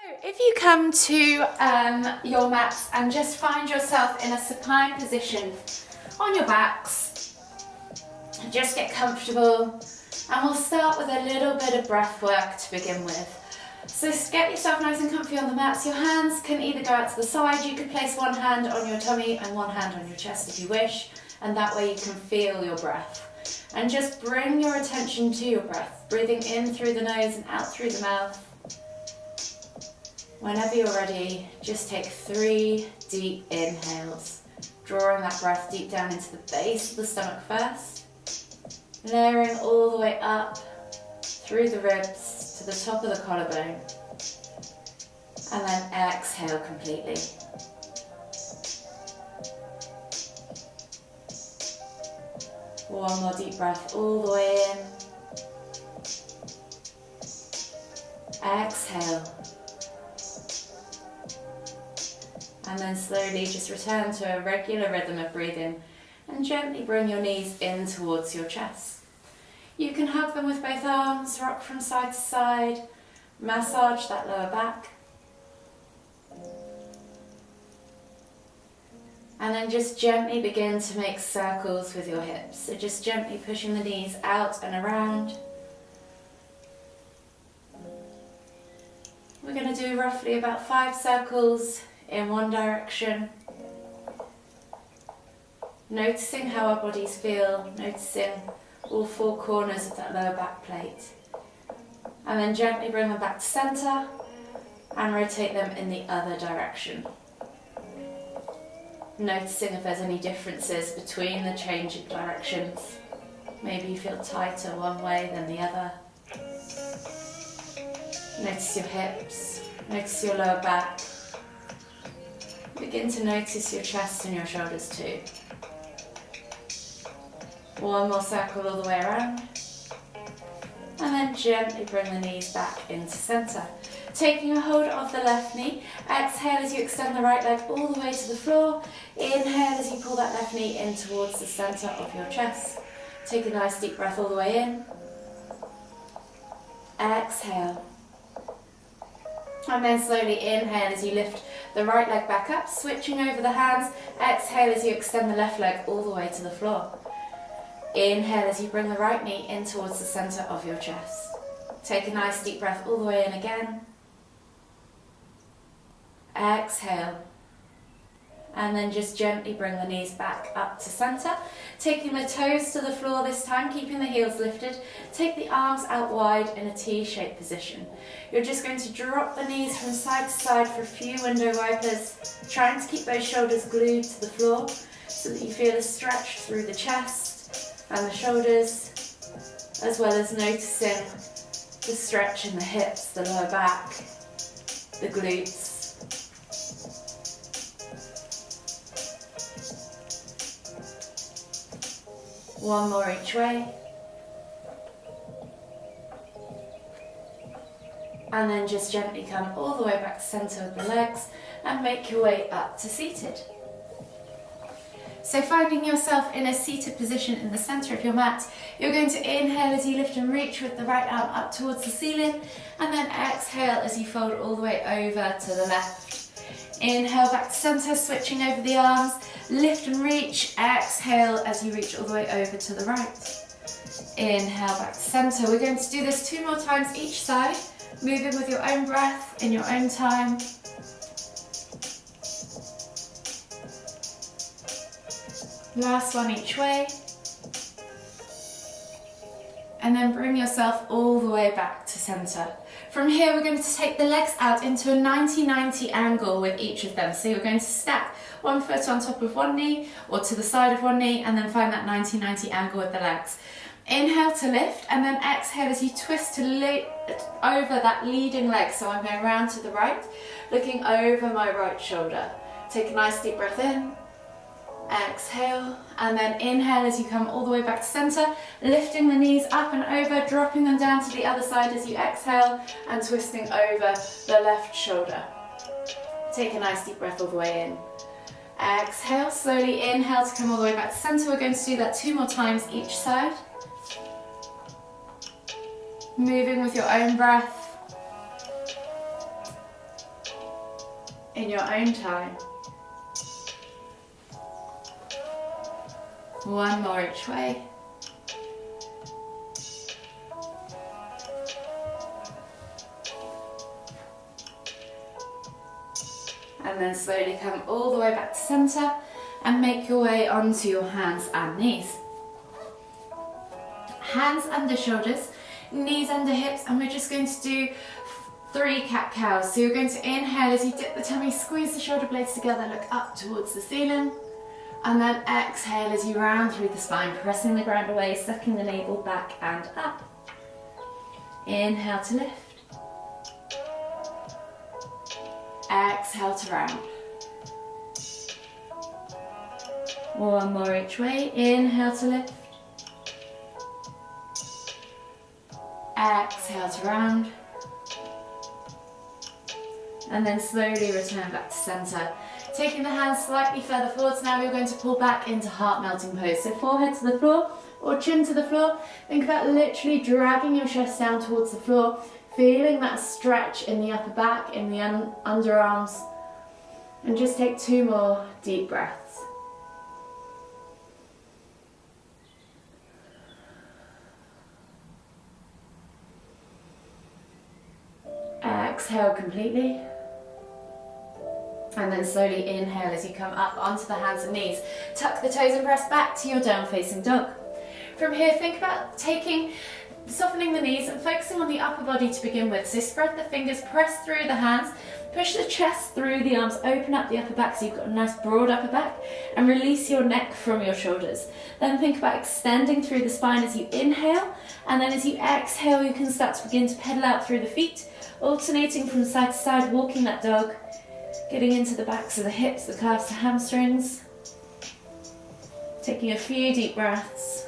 If you come to your mats and just find yourself in a supine position on your backs, just get comfortable, and we'll start with a little bit of breath work to begin with. So get yourself nice and comfy on the mats. Your hands can either go out to the side, you could place one hand on your tummy and one hand on your chest if you wish, and that way you can feel your breath. And just bring your attention to your breath, breathing in through the nose and out through the mouth. Whenever you're ready, just take 3 deep inhales, drawing that breath deep down into the base of the stomach first, layering all the way up through the ribs to the top of the collarbone, and then exhale completely. One more deep breath all the way in. Exhale. And then slowly just return to a regular rhythm of breathing and gently bring your knees in towards your chest. You can hug them with both arms, rock from side to side, massage that lower back. And then just gently begin to make circles with your hips. So just gently pushing the knees out and around. We're going to do roughly about 5 circles in one direction, noticing how our bodies feel, noticing all 4 corners of that lower back plate, and then gently bring them back to center and rotate them in the other direction, noticing if there's any differences between the change of directions. Maybe you feel tighter one way than the other. Notice your hips, notice your lower back. Begin to notice your chest and your shoulders too. One more circle all the way around. And then gently bring the knees back into center. Taking a hold of the left knee. Exhale as you extend the right leg all the way to the floor. Inhale as you pull that left knee in towards the center of your chest. Take a nice deep breath all the way in. Exhale. And then slowly inhale as you lift the right leg back up, switching over the hands. Exhale as you extend the left leg all the way to the floor. Inhale as you bring the right knee in towards the center of your chest. Take a nice deep breath all the way in again. Exhale. And then just gently bring the knees back up to center. Taking the toes to the floor this time, keeping the heels lifted. Take the arms out wide in a T-shaped position. You're just going to drop the knees from side to side for a few window wipers, trying to keep those shoulders glued to the floor so that you feel a stretch through the chest and the shoulders, as well as noticing the stretch in the hips, the lower back, the glutes. One more each way. And then just gently come all the way back to center with the legs and make your way up to seated. So finding yourself in a seated position in the center of your mat, you're going to inhale as you lift and reach with the right arm up towards the ceiling, and then exhale as you fold all the way over to the left. Inhale back to center, switching over the arms. Lift and reach, exhale as you reach all the way over to the right. Inhale back to center. We're going to do this 2 more times each side, moving with your own breath in your own time. Last one each way. And then bring yourself all the way back to center. From here, we're going to take the legs out into a 90-90 angle with each of them. So you're going to stack one foot on top of one knee or to the side of one knee, and then find that 90-90 angle with the legs. Inhale to lift, and then exhale as you twist to over that leading leg. So I'm going round to the right, looking over my right shoulder. Take a nice deep breath in. Exhale, and then inhale as you come all the way back to center, lifting the knees up and over, dropping them down to the other side as you exhale, and twisting over the left shoulder. Take a nice deep breath all the way in. Exhale, slowly inhale to come all the way back to center. We're going to do that 2 more times each side. Moving with your own breath. in your own time. One more each way. And then slowly come all the way back to center and make your way onto your hands and knees. Hands under shoulders, knees under hips, and we're just going to do 3 cat-cows. So you're going to inhale as you dip the tummy, squeeze the shoulder blades together, look up towards the ceiling. And then exhale as you round through the spine, pressing the ground away, sucking the navel back and up. Inhale to lift. Exhale to round. One more each way. Inhale to lift. Exhale to round. And then slowly return back to center. Taking the hands slightly further forwards, now you're going to pull back into heart melting pose. So forehead to the floor or chin to the floor. Think about literally dragging your chest down towards the floor, feeling that stretch in the upper back, in the underarms. And just take 2 more deep breaths. Exhale completely. And then slowly inhale as you come up onto the hands and knees. Tuck the toes and press back to your down facing dog. From here, think about softening the knees and focusing on the upper body to begin with. So spread the fingers, press through the hands, push the chest through the arms, open up the upper back so you've got a nice broad upper back, and release your neck from your shoulders. Then think about extending through the spine as you inhale, and then as you exhale you can start to begin to pedal out through the feet, alternating from side to side, walking that dog, getting into the backs of the hips, the calves, the hamstrings. Taking a few deep breaths.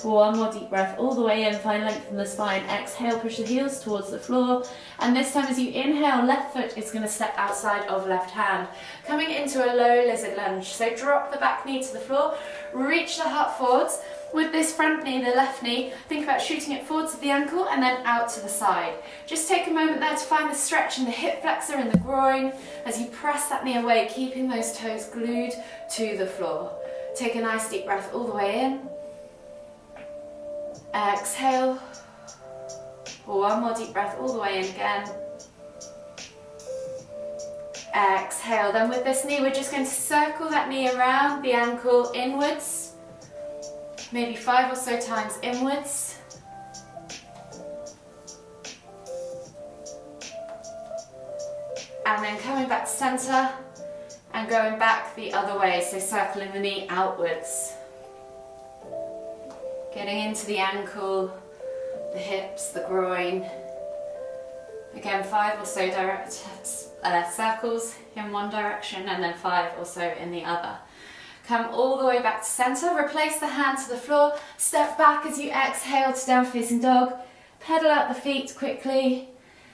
One more deep breath all the way in, find length from the spine. Exhale, push the heels towards the floor. And this time as you inhale, left foot is going to step outside of left hand. Coming into a low lizard lunge. So drop the back knee to the floor, reach the heart forwards. With this front knee, the left knee, think about shooting it forwards to the ankle and then out to the side. Just take a moment there to find the stretch in the hip flexor and the groin as you press that knee away, keeping those toes glued to the floor. Take a nice deep breath all the way in. Exhale. One more deep breath all the way in again. Exhale. Then with this knee, we're just going to circle that knee around the ankle inwards. Maybe 5 or so times inwards. And then coming back to center and going back the other way, so circling the knee outwards. Getting into the ankle, the hips, the groin. Again, 5 or so direct circles in one direction and then 5 or so in the other. Come all the way back to center, replace the hand to the floor, step back as you exhale to down facing dog, pedal out the feet quickly,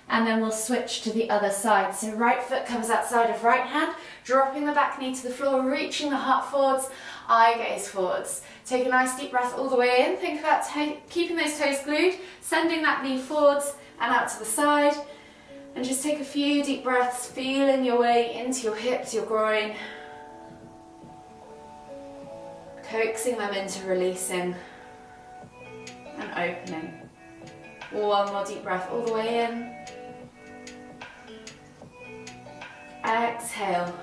and then we'll switch to the other side. So right foot comes outside of right hand, dropping the back knee to the floor, reaching the heart forwards, eye gaze forwards. Take a nice deep breath all the way in, think about keeping those toes glued, sending that knee forwards and out to the side, and just take a few deep breaths, feeling your way into your hips, your groin, coaxing them into releasing and opening. One more deep breath all the way in. Exhale.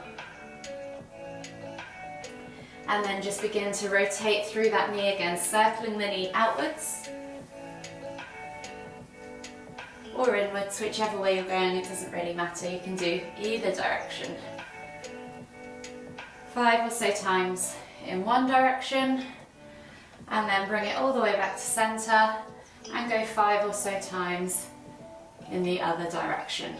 And then just begin to rotate through that knee again, circling the knee outwards or inwards, whichever way you're going, it doesn't really matter, you can do either direction. 5 or so times in one direction, and then bring it all the way back to center and go 5 or so times in the other direction.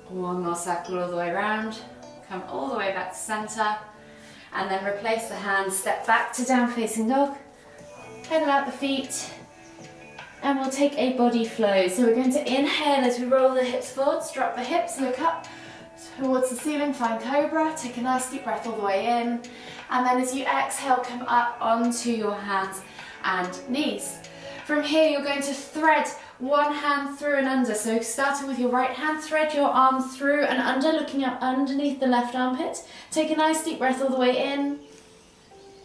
One more circle all the way around, come all the way back to center, and then replace the hands, step back to down facing dog, pedal out the feet, and we'll take a body flow. So we're going to inhale as we roll the hips forwards, drop the hips, look up, towards the ceiling, find cobra. Take a nice deep breath all the way in. And then as you exhale, come up onto your hands and knees. From here, you're going to thread one hand through and under. So starting with your right hand, thread your arm through and under, looking up underneath the left armpit. Take a nice deep breath all the way in.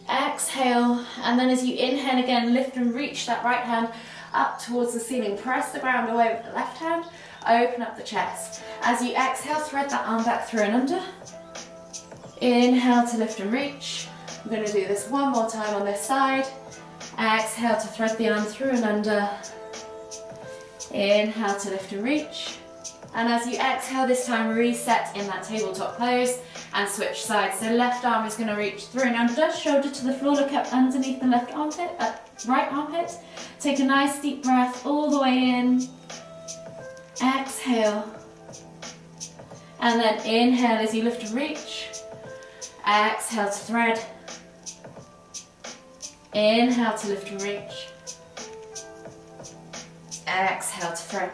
Exhale, and then as you inhale again, lift and reach that right hand up towards the ceiling. Press the ground away with the left hand. Open up the chest. As you exhale, thread that arm back through and under. Inhale to lift and reach. I'm going to do this one more time on this side. Exhale to thread the arm through and under. Inhale to lift and reach. And as you exhale this time, reset in that tabletop pose and switch sides. So left arm is going to reach through and under, shoulder to the floor, look up underneath the left armpit, right armpit. Take a nice deep breath all the way in. Exhale. And then inhale as you lift and reach. Exhale to thread. Inhale to lift and reach. Exhale to thread.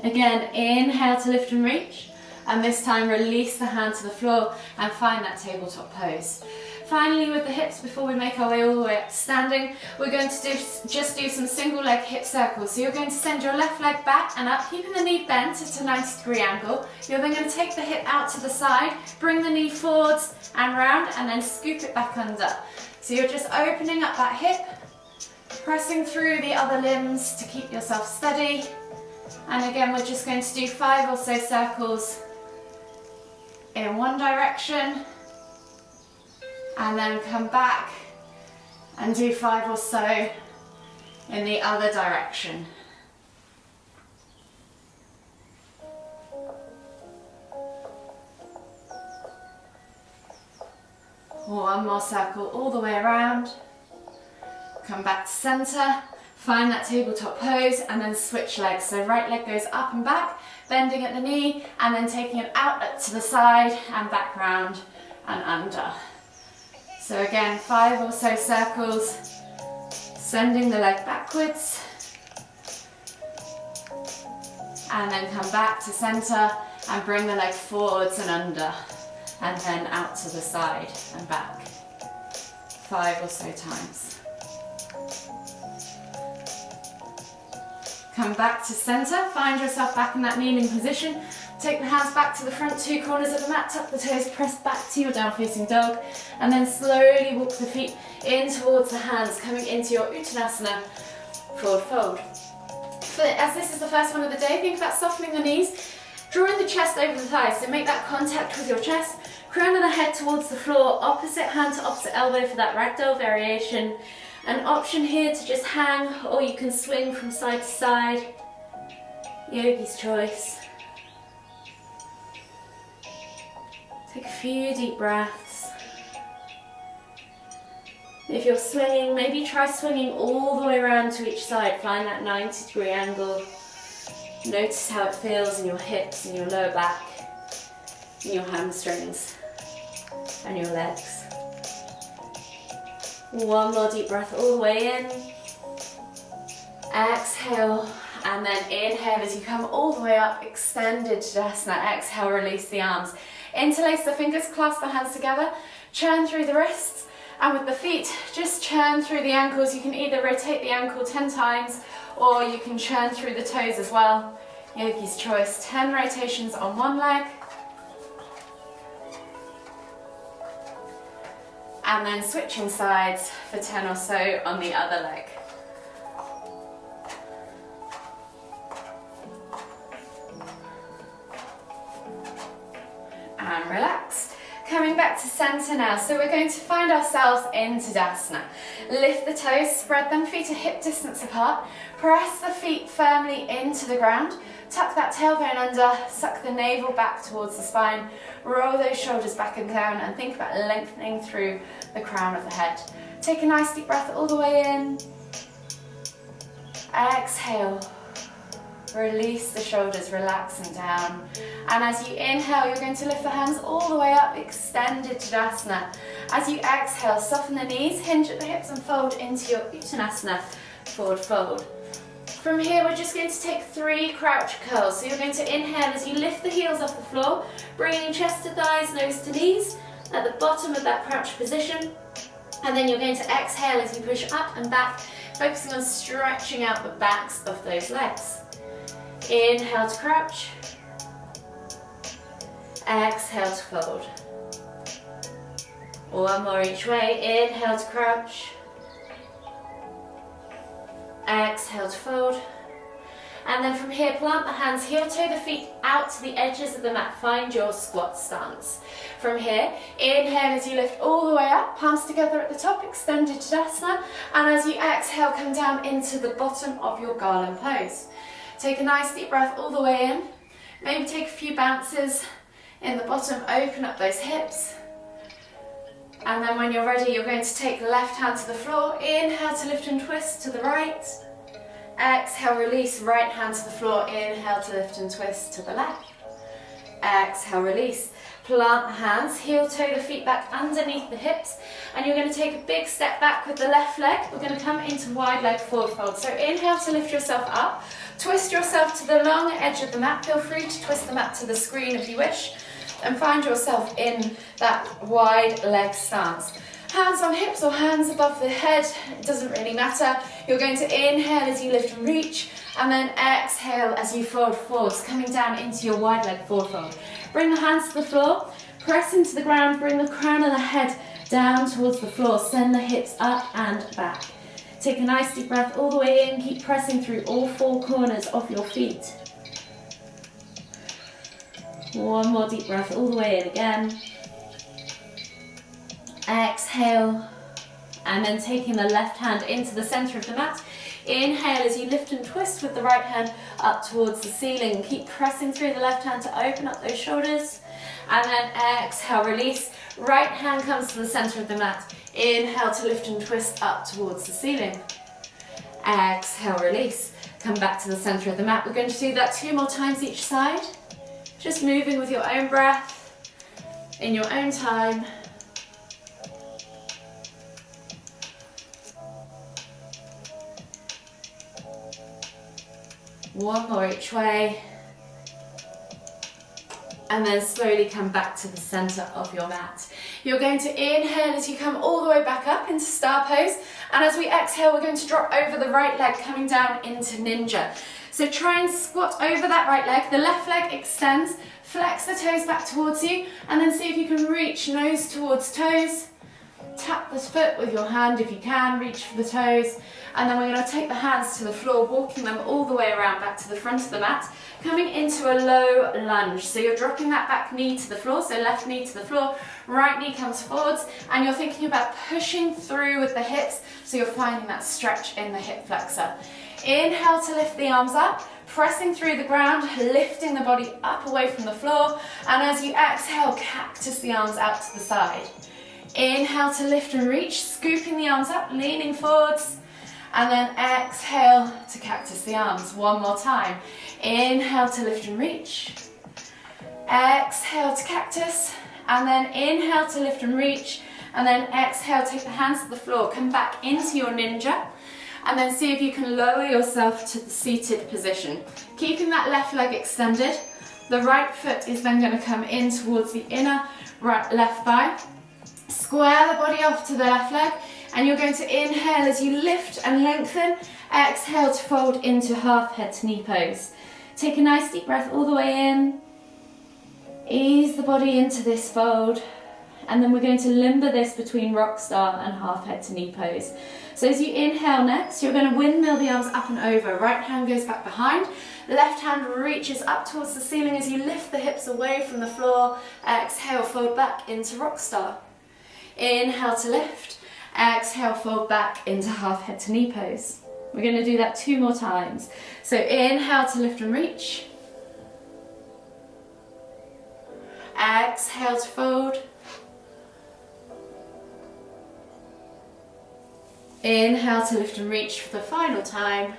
Again, inhale to lift and reach. And this time release the hand to the floor and find that tabletop pose. Finally, with the hips, before we make our way all the way up to standing, we're going to just do some single leg hip circles. So you're going to send your left leg back and up, keeping the knee bent at a 90-degree angle. You're then going to take the hip out to the side, bring the knee forwards and round, and then scoop it back under. So you're just opening up that hip, pressing through the other limbs to keep yourself steady. And again, we're just going to do 5 or so circles in one direction, and then come back and do 5 or so in the other direction. One more circle all the way around. Come back to center, find that tabletop pose, and then switch legs. So right leg goes up and back, bending at the knee, and then taking it out to the side and back round and under. So again, 5 or so circles, sending the leg backwards, and then come back to center and bring the leg forwards and under, and then out to the side and back. 5 or so times. Come back to center, find yourself back in that kneeling position. Take the hands back to the front 2 corners of the mat, tuck the toes, press back to your down facing dog, and then slowly walk the feet in towards the hands, coming into your Uttanasana forward fold. As this is the first one of the day, think about softening the knees, drawing the chest over the thighs, so make that contact with your chest, crown of the head towards the floor, opposite hand to opposite elbow for that ragdoll variation. An option here to just hang, or you can swing from side to side. Yogi's choice. Take a few deep breaths. If you're swinging, maybe try swinging all the way around to each side. Find that 90-degree angle. Notice how it feels in your hips and your lower back, in your hamstrings and your legs. One more deep breath all the way in. Exhale, and then inhale as you come all the way up, extended Tadasana. Exhale, release the arms. Interlace the fingers, clasp the hands together, churn through the wrists, and with the feet, just churn through the ankles. You can either rotate the ankle 10 times, or you can churn through the toes as well. Yogi's choice. 10 rotations on one leg. And then switching sides for 10 or so on the other leg. And relax. Coming back to center now. So we're going to find ourselves in Tadasana. Lift the toes, spread them, feet are hip distance apart. Press the feet firmly into the ground. Tuck that tailbone under, suck the navel back towards the spine. Roll those shoulders back and down, and think about lengthening through the crown of the head. Take a nice deep breath all the way in. Exhale. Release the shoulders, relax them down. And as you inhale, you're going to lift the hands all the way up, extended Tadasana. As you exhale, soften the knees, hinge at the hips and fold into your Uttanasana forward fold. From here, we're just going to take 3 crouch curls. So you're going to inhale as you lift the heels off the floor, bringing chest to thighs, nose to knees, at the bottom of that crouch position. And then you're going to exhale as you push up and back, focusing on stretching out the backs of those legs. Inhale to crouch. Exhale to fold. One more each way. Inhale to crouch. Exhale to fold. And then from here, plant the hands, heel toe the feet out to the edges of the mat. Find your squat stance. From here, inhale as you lift all the way up, palms together at the top, extended Tadasana. And as you exhale, come down into the bottom of your garland pose. Take a nice deep breath all the way in. Maybe take a few bounces in the bottom, open up those hips. And then when you're ready, you're going to take the left hand to the floor. Inhale to lift and twist to the right. Exhale, release, right hand to the floor. Inhale to lift and twist to the left. Exhale, release. Plant the hands, heel toe the feet back underneath the hips. And you're going to take a big step back with the left leg. We're going to come into wide leg forward fold. So inhale to lift yourself up. Twist yourself to the long edge of the mat. Feel free to twist the mat to the screen if you wish. And find yourself in that wide leg stance. Hands on hips or hands above the head, it doesn't really matter. You're going to inhale as you lift and reach, and then exhale as you fold forwards, coming down into your wide leg forward fold. Bring the hands to the floor, press into the ground, bring the crown of the head down towards the floor, send the hips up and back. Take a nice deep breath all the way in, keep pressing through all 4 corners of your feet. One more deep breath all the way in again. Exhale, and then taking the left hand into the center of the mat. Inhale as you lift and twist with the right hand up towards the ceiling. Keep pressing through the left hand to open up those shoulders. And then exhale, release. Right hand comes to the center of the mat. Inhale to lift and twist up towards the ceiling. Exhale, release. Come back to the center of the mat. We're going to do that 2 more times each side. Just moving with your own breath, in your own time. One more each way. And then slowly come back to the center of your mat. You're going to inhale as you come all the way back up into star pose. And as we exhale, we're going to drop over the right leg, coming down into ninja. So try and squat over that right leg. The left leg extends. Flex the toes back towards you. And then see if you can reach nose towards toes. Tap the foot with your hand if you can. Reach for the toes. And then we're going to take the hands to the floor, walking them all the way around back to the front of the mat. Coming into a low lunge. So you're dropping that back knee to the floor. So left knee to the floor. Right knee comes forwards. And you're thinking about pushing through with the hips. So you're finding that stretch in the hip flexor. Inhale to lift the arms up, pressing through the ground, lifting the body up away from the floor. And as you exhale, cactus the arms out to the side. Inhale to lift and reach, scooping the arms up, leaning forwards. And then exhale to cactus the arms. One more time. Inhale to lift and reach. Exhale to cactus. And then inhale to lift and reach. And then exhale, take the hands to the floor. Come back into your ninja. And then see if you can lower yourself to the seated position. Keeping that left leg extended. The right foot is then going to come in towards the inner right left thigh. Square the body off to the left leg. And you're going to inhale as you lift and lengthen. Exhale to fold into half head to knee pose. Take a nice deep breath all the way in. Ease the body into this fold. And then we're going to limber this between rock star and half head to knee pose. So as you inhale next, you're going to windmill the arms up and over. Right hand goes back behind. Left hand reaches up towards the ceiling as you lift the hips away from the floor. Exhale, fold back into rock star. Inhale to lift. Exhale, fold back into half head to knee pose. We're going to do that 2 more times. So inhale to lift and reach. Exhale to fold. Inhale to lift and reach for the final time.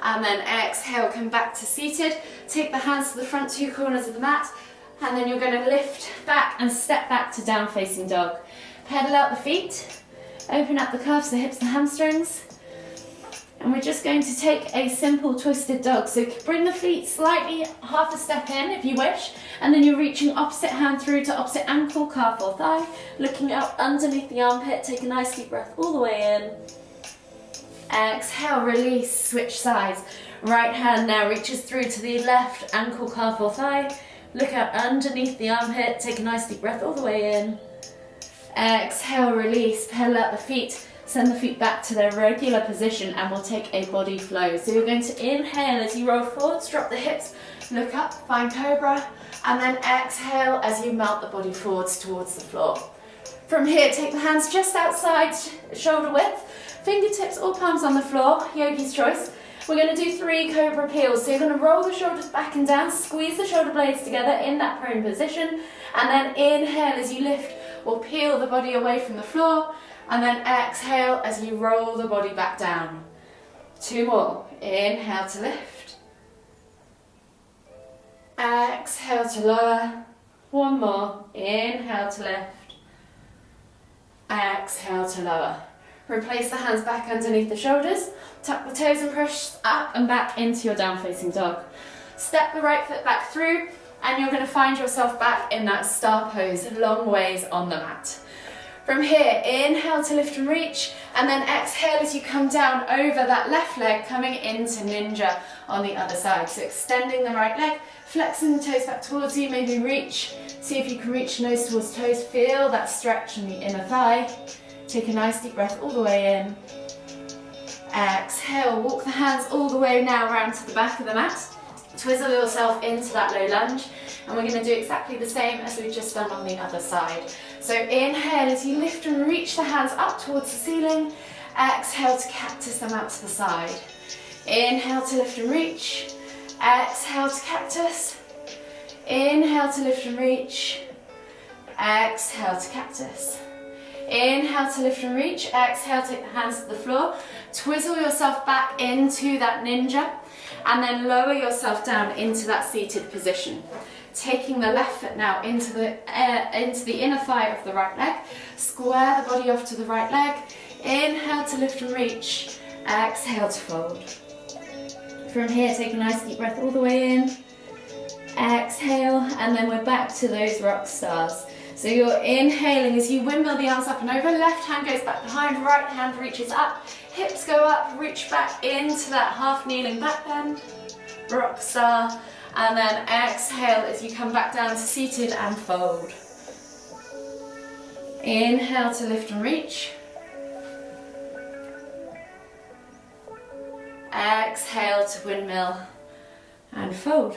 And then exhale, come back to seated. Take the hands to the front 2 corners of the mat. And then you're going to lift back and step back to down facing dog. Pedal out the feet. Open up the calves, the hips, the hamstrings. And we're just going to take a simple twisted dog. So bring the feet slightly half a step in if you wish, and then you're reaching opposite hand through to opposite ankle, calf or thigh, looking out underneath the armpit. Take a nice deep breath all the way in. Exhale, release, switch sides. Right hand now reaches through to the left ankle, calf or thigh. Look out underneath the armpit. Take a nice deep breath all the way in. Exhale, release, pedal out the feet. Send the feet back to their regular position and we'll take a body flow. So you're going to inhale as you roll forwards, drop the hips, look up, find cobra, and then exhale as you melt the body forwards towards the floor. From here, take the hands just outside shoulder width, fingertips or palms on the floor, yogi's choice. We're going to do 3 cobra peels. So you're going to roll the shoulders back and down, squeeze the shoulder blades together in that prone position, and then inhale as you lift or peel the body away from the floor. And then exhale as you roll the body back down. 2 more. Inhale to lift. Exhale to lower. 1 more. Inhale to lift. Exhale to lower. Replace the hands back underneath the shoulders. Tuck the toes and press up and back into your down facing dog. Step the right foot back through and you're going to find yourself back in that star pose, long ways on the mat. From here, inhale to lift and reach, and then exhale as you come down over that left leg, coming into ninja on the other side. So extending the right leg, flexing the toes back towards you, maybe reach. See if you can reach nose towards toes, feel that stretch in the inner thigh. Take a nice deep breath all the way in. Exhale, walk the hands all the way now around to the back of the mat. Twizzle yourself into that low lunge, and we're going to do exactly the same as we've just done on the other side. So inhale as you lift and reach the hands up towards the ceiling. Exhale to cactus them out to the side. Inhale to lift and reach. Exhale to cactus. Inhale to lift and reach. Exhale to cactus. Inhale to lift and reach. Exhale, take the hands to the floor. Twizzle yourself back into that ninja, and then lower yourself down into that seated position. Taking the left foot now into the inner thigh of the right leg. Square the body off to the right leg. Inhale to lift and reach. Exhale to fold. From here, take a nice deep breath all the way in. Exhale, and then we're back to those rock stars. So you're inhaling as you windmill the arms up and over. Left hand goes back behind, right hand reaches up. Hips go up, reach back into that half kneeling back bend. Rock star. And then exhale as you come back down to seated and fold. Inhale to lift and reach. Exhale to windmill and fold.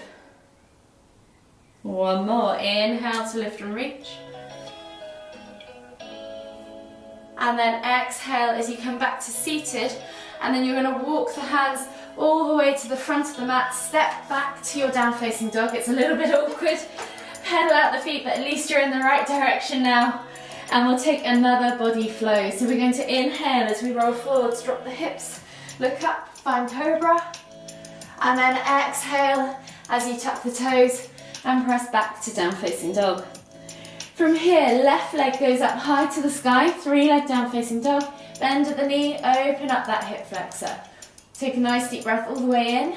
1 more. Inhale to lift and reach. And then exhale as you come back to seated, and then you're going to walk the hands all the way to the front of the mat, step back to your down facing dog. It's a little bit awkward, pedal out the feet, but at least you're in the right direction now. And we'll take another body flow. So we're going to inhale as we roll forwards, drop the hips, look up, find cobra, and then exhale as you tuck the toes and press back to down facing dog. From here, left leg goes up high to the sky, 3-leg down facing dog, bend at the knee, open up that hip flexor. Take a nice deep breath all the way in,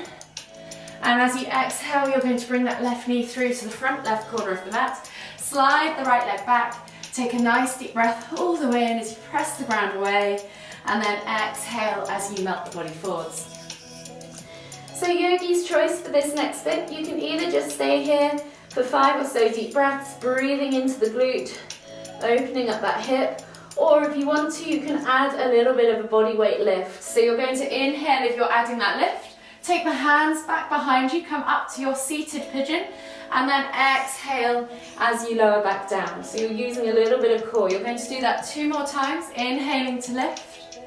and as you exhale, you're going to bring that left knee through to the front left corner of the mat, slide the right leg back, take a nice deep breath all the way in as you press the ground away, and then exhale as you melt the body forwards. So yogi's choice for this next bit, you can either just stay here for 5 or so deep breaths, breathing into the glute, opening up that hip, or if you want to, you can add a little bit of a body weight lift. So you're going to inhale if you're adding that lift, take the hands back behind you, come up to your seated pigeon, and then exhale as you lower back down. So you're using a little bit of core. You're going to do that 2 more times, inhaling to lift,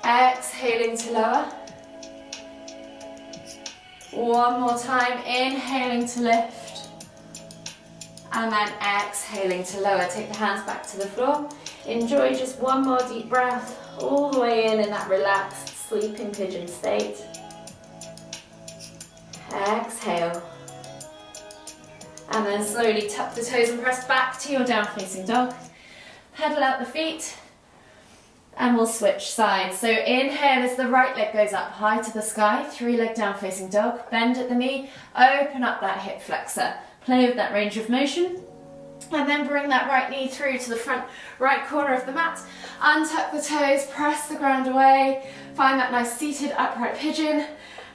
exhaling to lower. 1 more time, inhaling to lift, and then exhaling to lower. Take the hands back to the floor. Enjoy just 1 more deep breath all the way in that relaxed sleeping pigeon state. Exhale. And then slowly tuck the toes and press back to your down facing dog. Pedal out the feet. And we'll switch sides. So inhale as the right leg goes up high to the sky, 3-leg down facing dog, bend at the knee, open up that hip flexor. Play with that range of motion. And then bring that right knee through to the front right corner of the mat. Untuck the toes, press the ground away. Find that nice seated upright pigeon.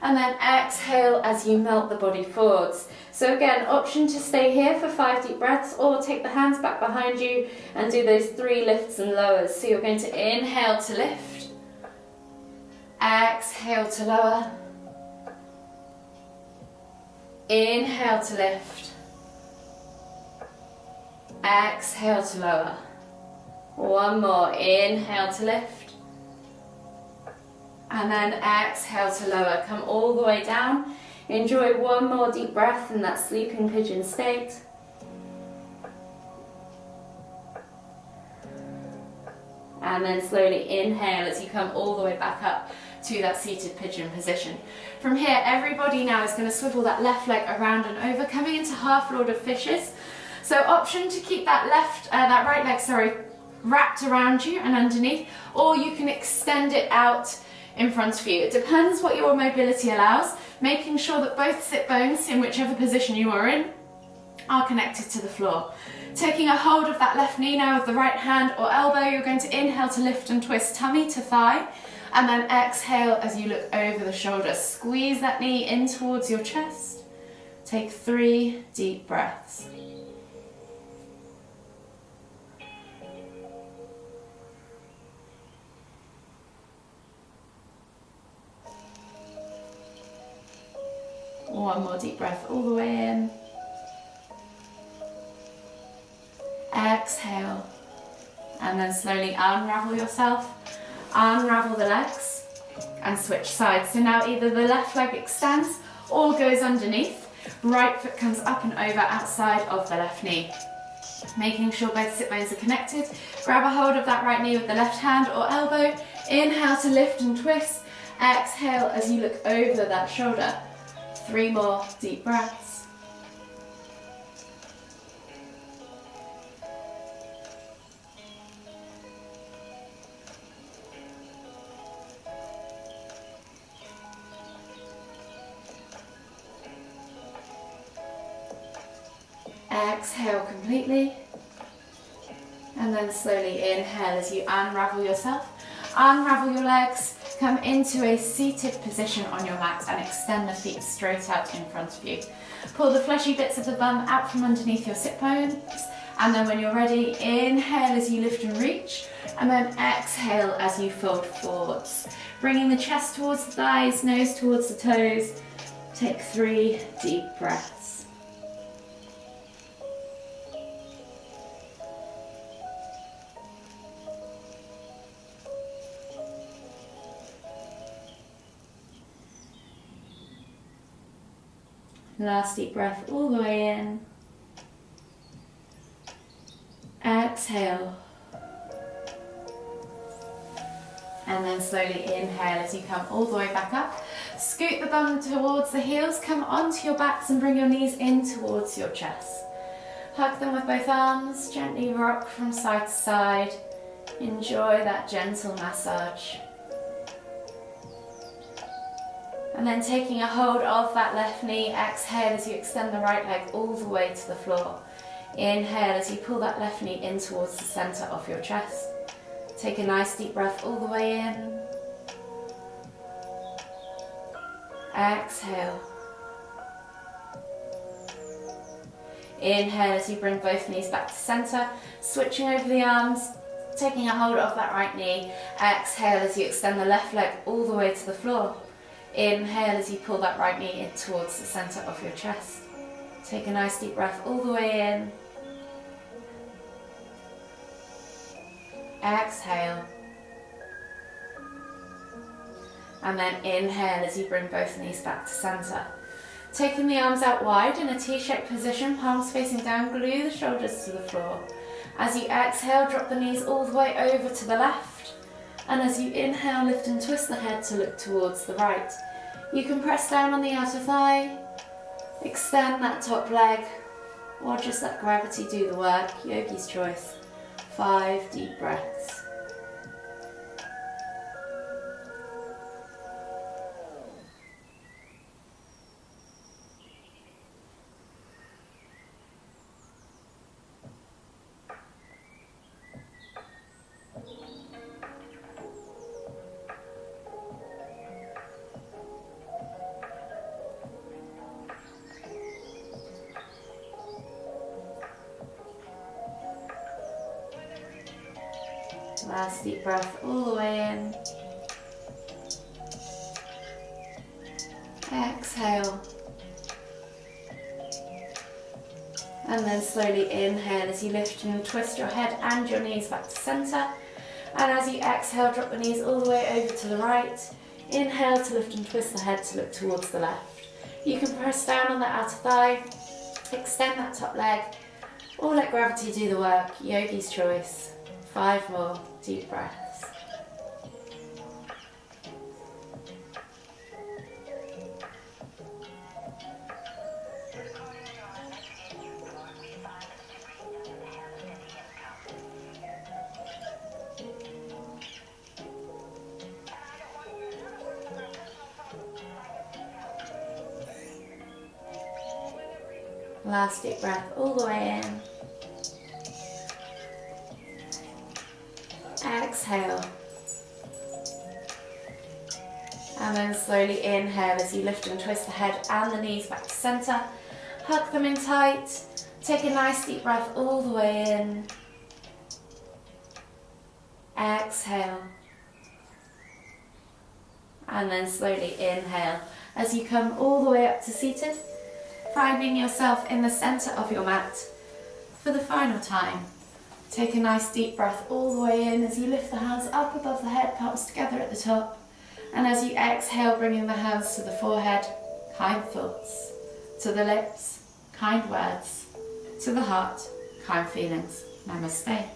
And then exhale as you melt the body forwards. So again, option to stay here for 5 deep breaths, or take the hands back behind you and do those 3 lifts and lowers. So you're going to inhale to lift. Exhale to lower. Inhale to lift. Exhale to lower. One more. Inhale to lift. And then exhale to lower. Come all the way down. Enjoy one more deep breath in that sleeping pigeon state. And then slowly inhale as you come all the way back up to that seated pigeon position. From here, everybody now is going to swivel that left leg around and over, coming into half Lord of Fishes. So option to keep that right leg, wrapped around you and underneath, or you can extend it out in front of you. It depends what your mobility allows, making sure that both sit bones, in whichever position you are in, are connected to the floor. Taking a hold of that left knee now with the right hand or elbow, you're going to inhale to lift and twist tummy to thigh, and then exhale as you look over the shoulder. Squeeze that knee in towards your chest. Take 3 deep breaths. One more deep breath all the way in. Exhale. And then slowly unravel yourself. Unravel the legs and switch sides. So now either the left leg extends or goes underneath. Right foot comes up and over outside of the left knee. Making sure both sit bones are connected. Grab a hold of that right knee with the left hand or elbow. Inhale to lift and twist. Exhale as you look over that shoulder. 3 more deep breaths. Exhale completely. And then slowly inhale as you unravel yourself. Unravel your legs. Come into a seated position on your mat and extend the feet straight out in front of you. Pull the fleshy bits of the bum out from underneath your sit bones, and then when you're ready, inhale as you lift and reach, and then exhale as you fold forwards. Bringing the chest towards the thighs, nose towards the toes. Take 3 deep breaths. Last deep breath all the way in. Exhale. And then slowly inhale as you come all the way back up. Scoot the bum towards the heels, come onto your backs and bring your knees in towards your chest. Hug them with both arms, gently rock from side to side. Enjoy that gentle massage. And then taking a hold of that left knee, exhale as you extend the right leg all the way to the floor. Inhale as you pull that left knee in towards the center of your chest. Take a nice deep breath all the way in. Exhale. Inhale as you bring both knees back to center, switching over the arms, taking a hold of that right knee. Exhale as you extend the left leg all the way to the floor. Inhale as you pull that right knee in towards the center of your chest. Take a nice deep breath all the way in. Exhale. And then inhale as you bring both knees back to center. Taking the arms out wide in a T-shaped position, palms facing down, glue the shoulders to the floor. As you exhale, drop the knees all the way over to the left. And as you inhale, lift and twist the head to look towards the right. You can press down on the outer thigh, extend that top leg, or just let gravity do the work, yogi's choice. 5 deep breaths. Last deep breath all the way in. Exhale. And then slowly inhale as you lift and twist your head and your knees back to centre. And as you exhale, drop the knees all the way over to the right. Inhale to lift and twist the head to look towards the left. You can press down on the outer thigh, extend that top leg, or let gravity do the work, yogi's choice. 5 more deep breaths. Last deep breath all the way in. Exhale. And then slowly inhale as you lift and twist the head and the knees back to centre. Hug them in tight. Take a nice deep breath all the way in. Exhale. And then slowly inhale as you come all the way up to seated, finding yourself in the centre of your mat. For the final time, take a nice deep breath all the way in as you lift the hands up above the head, palms together at the top. And as you exhale, bringing the hands to the forehead, kind thoughts. To the lips, kind words. To the heart, kind feelings. Namaste.